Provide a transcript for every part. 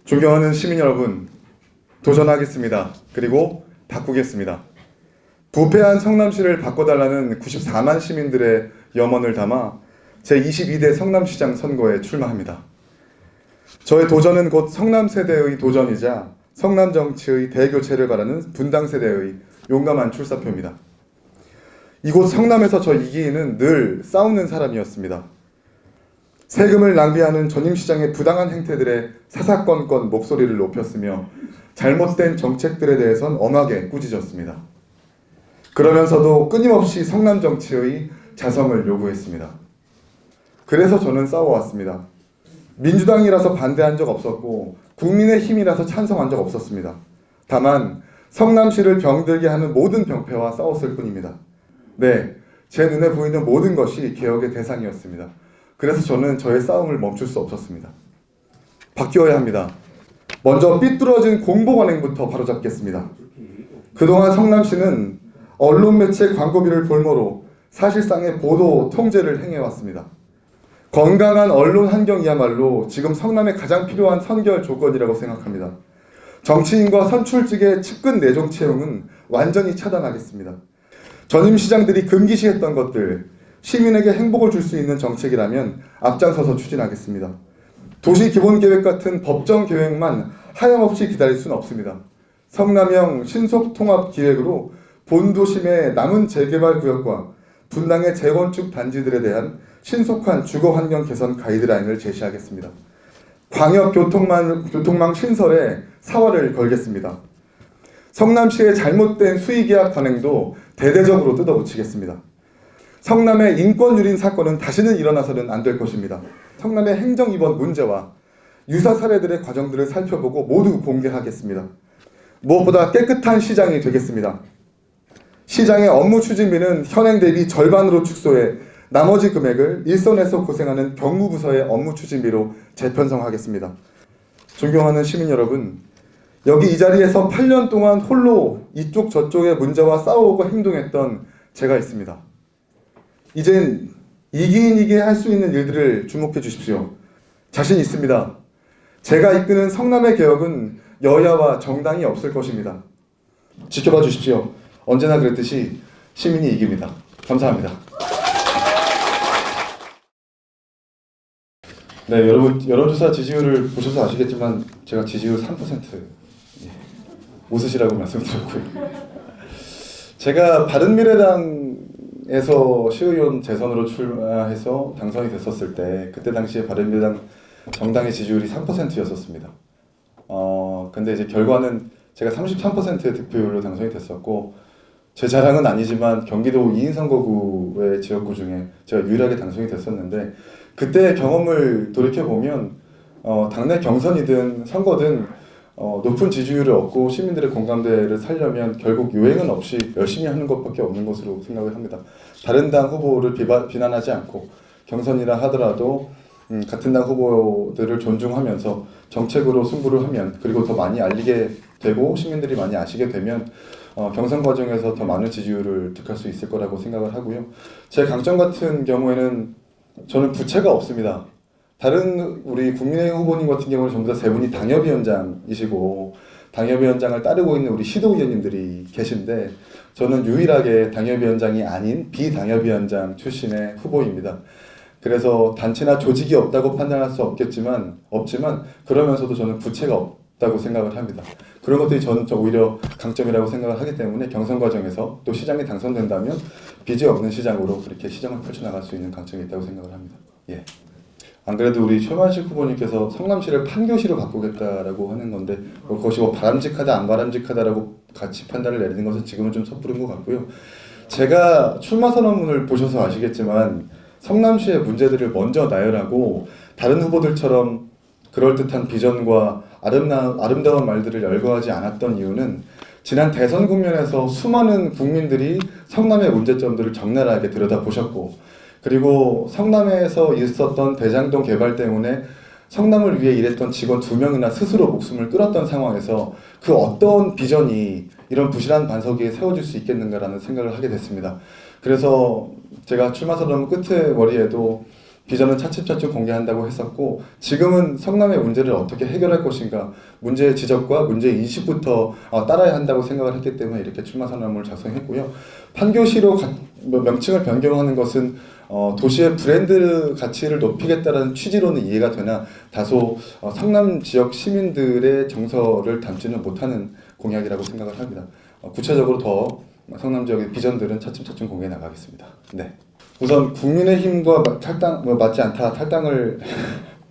존경하는 시민 여러분, 도전하겠습니다. 그리고 바꾸겠습니다. 부패한 성남시를 바꿔달라는 94만 시민들의 염원을 담아 제22대 성남시장 선거에 출마합니다. 저의 도전은 곧 성남세대의 도전이자 성남정치의 대교체를 바라는 분당세대의 용감한 출사표입니다. 이곳 성남에서 저 이기인은 늘 싸우는 사람이었습니다. 세금을 낭비하는 전임시장의 부당한 행태들에 사사건건 목소리를 높였으며 잘못된 정책들에 대해선 엄하게 꾸짖었습니다. 그러면서도 끊임없이 성남 정치의 자성을 요구했습니다. 그래서 저는 싸워왔습니다. 민주당이라서 반대한 적 없었고 국민의힘이라서 찬성한 적 없었습니다. 다만 성남시를 병들게 하는 모든 병폐와 싸웠을 뿐입니다. 네, 제 눈에 보이는 모든 것이 개혁의 대상이었습니다. 그래서 저는 저의 싸움을 멈출 수 없었습니다. 바뀌어야 합니다. 먼저 삐뚤어진 공보관행부터 바로잡겠습니다. 그동안 성남시는 언론 매체 광고비를 볼모로 사실상의 보도 통제를 행해왔습니다. 건강한 언론 환경이야말로 지금 성남에 가장 필요한 선결 조건이라고 생각합니다. 정치인과 선출직의 측근 내정 채용은 완전히 차단하겠습니다. 전임 시장들이 금기시했던 것들, 시민에게 행복을 줄 수 있는 정책이라면 앞장서서 추진하겠습니다. 도시기본계획 같은 법정 계획만 하염없이 기다릴 수는 없습니다. 성남형 신속통합기획으로 본도심의 남은 재개발 구역과 분당의 재건축 단지들에 대한 신속한 주거환경 개선 가이드라인을 제시하겠습니다. 광역교통망 신설에 사활을 걸겠습니다. 성남시의 잘못된 수의계약 관행도 대대적으로 뜯어붙이겠습니다. 성남의 인권유린 사건은 다시는 일어나서는 안 될 것입니다. 성남의 행정입원 문제와 유사 사례들의 과정들을 살펴보고 모두 공개하겠습니다. 무엇보다 깨끗한 시장이 되겠습니다. 시장의 업무 추진비는 현행 대비 절반으로 축소해 나머지 금액을 일선에서 고생하는 경무부서의 업무 추진비로 재편성하겠습니다. 존경하는 시민 여러분, 여기 이 자리에서 8년 동안 홀로 이쪽 저쪽의 문제와 싸우고 행동했던 제가 있습니다. 이젠 이기인이게 할 수 있는 일들을 주목해 주십시오. 자신 있습니다. 제가 이끄는 성남의 개혁은 여야와 정당이 없을 것입니다. 지켜봐 주십시오. 언제나 그랬듯이 시민이 이깁니다. 감사합니다. 네, 여러분 여론조사 지지율을 보셔서 아시겠지만 제가 지지율 3% 웃으시라고 말씀드렸고요. 제가 바른미래당에서 시의원 재선으로 출마해서 당선이 됐었을 때 그때 당시에 바른미래당 정당의 지지율이 3%였었습니다. 근데 이제 결과는 제가 33%의 득표율로 당선이 됐었고 제 자랑은 아니지만 경기도 2인 선거구의 지역구 중에 제가 유일하게 당선이 됐었는데 그때 경험을 돌이켜보면 당내 경선이든 선거든 높은 지지율을 얻고 시민들의 공감대를 살려면 결국 요행은 없이 열심히 하는 것밖에 없는 것으로 생각을 합니다. 다른 당 후보를 비난하지 않고 경선이라 하더라도 같은 당 후보들을 존중하면서 정책으로 승부를 하면 그리고 더 많이 알리게 되고 시민들이 많이 아시게 되면 경선 과정에서 더 많은 지지율을 득할 수 있을 거라고 생각을 하고요. 제 강점 같은 경우에는 저는 부채가 없습니다. 다른 우리 국민의힘 후보님 같은 경우는 전부 다 세 분이 당협위원장이시고 당협위원장을 따르고 있는 우리 시도의원님들이 계신데 저는 유일하게 당협위원장이 아닌 비당협위원장 출신의 후보입니다. 그래서 단체나 조직이 없다고 판단할 수 없지만 그러면서도 저는 부채가 없다고 생각을 합니다. 그런 것들이 저는 오히려 강점이라고 생각을 하기 때문에 경선 과정에서 또 시장에 당선된다면 빚이 없는 시장으로 그렇게 시장을 펼쳐나갈 수 있는 강점이 있다고 생각을 합니다. 예. 안 그래도 우리 최만식 후보님께서 성남시를 판교시로 바꾸겠다라고 하는 건데 그것이 뭐 바람직하다 안 바람직하다라고 같이 판단을 내리는 것은 지금은 좀 섣부른 것 같고요. 제가 출마 선언문을 보셔서 아시겠지만 성남시의 문제들을 먼저 나열하고 다른 후보들처럼 그럴듯한 비전과 아름다운 말들을 열거하지 않았던 이유는 지난 대선 국면에서 수많은 국민들이 성남의 문제점들을 적나라하게 들여다보셨고 그리고 성남에서 있었던 대장동 개발 때문에 성남을 위해 일했던 직원 2명이나 스스로 목숨을 끊었던 상황에서 그 어떤 비전이 이런 부실한 반석 위에 세워질 수 있겠는가라는 생각을 하게 됐습니다. 그래서 제가 출마 선언문 끝에 머리에도 비전은 차츰차츰 공개한다고 했었고, 지금은 성남의 문제를 어떻게 해결할 것인가, 문제 지적과 문제 인식부터 따라야 한다고 생각을 했기 때문에 이렇게 출마 선언문을 작성했고요. 판교시로 명칭을 변경하는 것은 도시의 브랜드 가치를 높이겠다는 취지로는 이해가 되나 다소 성남 지역 시민들의 정서를 담지는 못하는 공약이라고 생각을 합니다. 구체적으로 더 성남 지역의 비전들은 차츰차츰 공개해 나가겠습니다. 네. 우선 국민의힘과 맞지 않다, 탈당을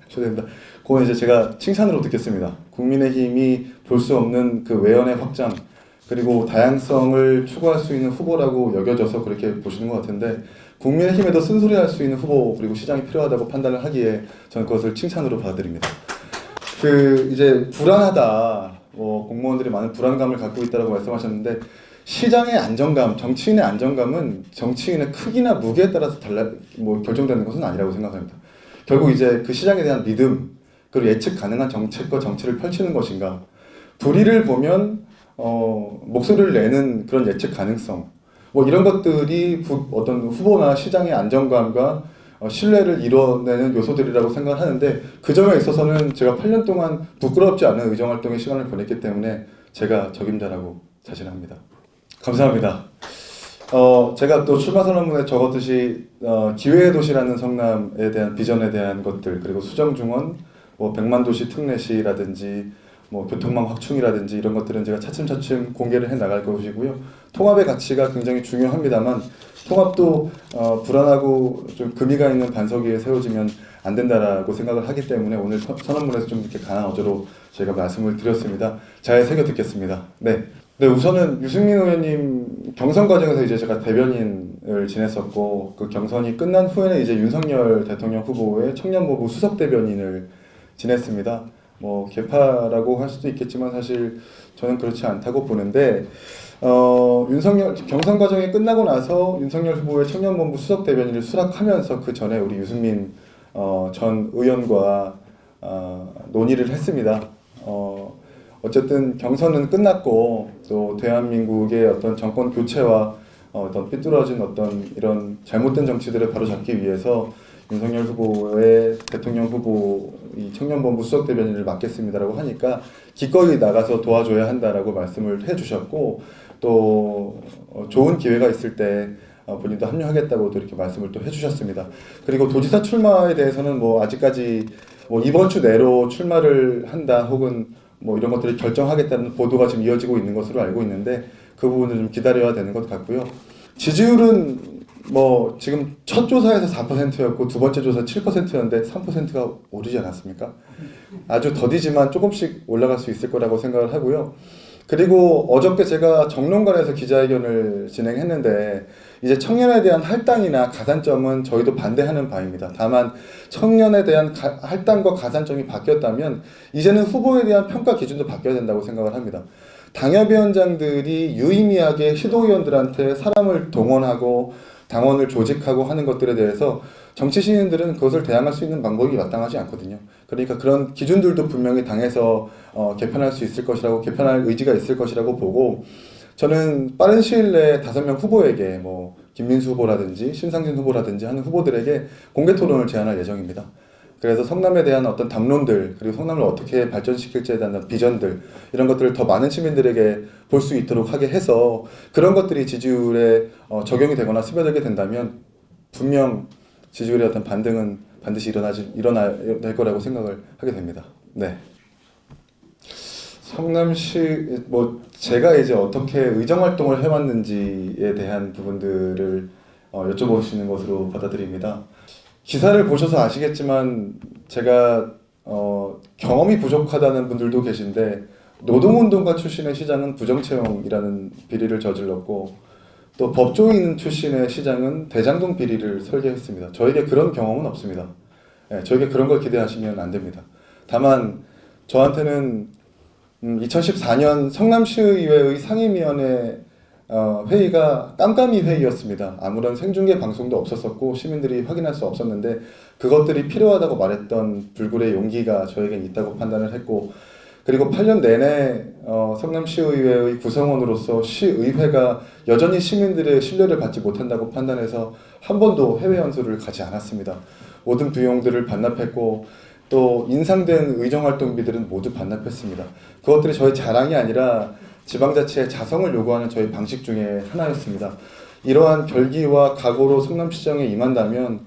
하셔야 된다. 그건 이제 제가 칭찬으로 듣겠습니다. 국민의힘이 볼 수 없는 그 외연의 확장, 그리고 다양성을 추구할 수 있는 후보라고 여겨져서 그렇게 보시는 것 같은데, 국민의힘에도 쓴소리할 수 있는 후보 그리고 시장이 필요하다고 판단을 하기에 저는 그것을 칭찬으로 받아들입니다. 이제 불안하다, 공무원들이 많은 불안감을 갖고 있다고 말씀하셨는데, 시장의 안정감, 정치인의 안정감은 정치인의 크기나 무게에 따라서 결정되는 것은 아니라고 생각합니다. 결국 이제 그 시장에 대한 믿음, 그리고 예측 가능한 정책과 정치를 펼치는 것인가, 불의를 보면 목소리를 내는 그런 예측 가능성, 이런 것들이 어떤 후보나 시장의 안정감과 신뢰를 이뤄내는 요소들이라고 생각을 하는데, 그 점에 있어서는 제가 8년 동안 부끄럽지 않은 의정활동의 시간을 보냈기 때문에 제가 적임자라고 자신합니다. 감사합니다. 제가 또 출마 선언문에 적었듯이 기회의 도시라는 성남에 대한 비전에 대한 것들, 그리고 수정중원, 100만 도시 특례시라든지 교통망 확충이라든지 이런 것들은 제가 차츰차츰 공개를 해 나갈 것이고요. 통합의 가치가 굉장히 중요합니다만, 통합도 불안하고 좀 금이가 있는 반석 위에 세워지면 안 된다라고 생각을 하기 때문에 오늘 선언문에서 좀 이렇게 강한 어조로 제가 말씀을 드렸습니다. 잘 새겨 듣겠습니다. 네, 우선은 유승민 의원님 경선 과정에서 이제 제가 대변인을 지냈었고, 그 경선이 끝난 후에는 이제 윤석열 대통령 후보의 청년보부 수석 대변인을 지냈습니다. 개파라고 할 수도 있겠지만 사실 저는 그렇지 않다고 보는데, 윤석열 경선 과정이 끝나고 나서 윤석열 후보의 청년본부 수석 대변인을 수락하면서 그 전에 우리 유승민 전 의원과 논의를 했습니다. 어쨌든 경선은 끝났고, 또 대한민국의 어떤 정권 교체와 어떤 삐뚤어진 어떤 이런 잘못된 정치들을 바로잡기 위해서 윤석열 후보의 대통령 후보 이 청년본부 수석 대변인을 맡겠습니다라고 하니까 기꺼이 나가서 도와줘야 한다라고 말씀을 해주셨고, 또 좋은 기회가 있을 때 본인도 합류하겠다고도 이렇게 말씀을 또 해주셨습니다. 그리고 도지사 출마에 대해서는 아직까지 이번 주 내로 출마를 한다 혹은 이런 것들을 결정하겠다는 보도가 지금 이어지고 있는 것으로 알고 있는데, 그 부분을 좀 기다려야 되는 것 같고요. 지지율은 지금 첫 조사에서 4%였고 두 번째 조사 7%였는데 3%가 오르지 않았습니까? 아주 더디지만 조금씩 올라갈 수 있을 거라고 생각을 하고요. 그리고 어저께 제가 정론관에서 기자회견을 진행했는데, 이제 청년에 대한 할당이나 가산점은 저희도 반대하는 바입니다. 다만 청년에 대한 할당과 가산점이 바뀌었다면 이제는 후보에 대한 평가 기준도 바뀌어야 된다고 생각을 합니다. 당협위원장들이 유의미하게 시도의원들한테 사람을 동원하고 당원을 조직하고 하는 것들에 대해서 정치 신인들은 그것을 대항할 수 있는 방법이 마땅하지 않거든요. 그러니까 그런 기준들도 분명히 당에서 개편할 수 있을 것이라고, 개편할 의지가 있을 것이라고 보고, 저는 빠른 시일 내에 5명 후보에게 김민수 후보라든지 신상진 후보라든지 하는 후보들에게 공개 토론을 제안할 예정입니다. 그래서 성남에 대한 어떤 담론들, 그리고 성남을 어떻게 발전시킬지에 대한 비전들, 이런 것들을 더 많은 시민들에게 볼 수 있도록 하게 해서 그런 것들이 지지율에 적용이 되거나 스며들게 된다면 분명 지지율의 어떤 반등은 반드시 일어날 거라고 생각을 하게 됩니다. 네. 성남시 제가 이제 어떻게 의정활동을 해왔는지에 대한 부분들을 여쭤보시는 것으로 받아들입니다. 기사를 보셔서 아시겠지만 제가 경험이 부족하다는 분들도 계신데, 노동운동가 출신의 시장은 부정채용이라는 비리를 저질렀고, 또 법조인 출신의 시장은 대장동 비리를 설계했습니다. 저에게 그런 경험은 없습니다. 저에게 그런 걸 기대하시면 안 됩니다. 다만 저한테는 2014년 성남시의회의 상임위원회 회의가 깜깜이 회의였습니다. 아무런 생중계 방송도 없었었고 시민들이 확인할 수 없었는데, 그것들이 필요하다고 말했던 불굴의 용기가 저에겐 있다고 판단을 했고, 그리고 8년 내내 성남시의회의 구성원으로서 시의회가 여전히 시민들의 신뢰를 받지 못한다고 판단해서 한 번도 해외 연수를 가지 않았습니다. 모든 비용들을 반납했고 또 인상된 의정활동비들은 모두 반납했습니다. 그것들이 저희 자랑이 아니라 지방자치의 자성을 요구하는 저희 방식 중에 하나였습니다. 이러한 결기와 각오로 성남시장에 임한다면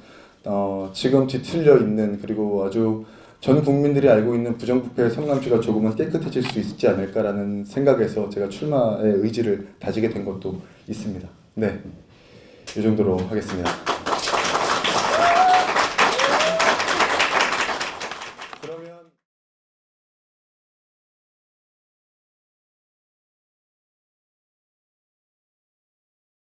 지금 뒤틀려 있는 그리고 아주 전 국민들이 알고 있는 부정부패의 성남시가 조금은 깨끗해질 수 있지 않을까라는 생각에서 제가 출마의 의지를 다지게 된 것도 있습니다. 네, 이 정도로 하겠습니다.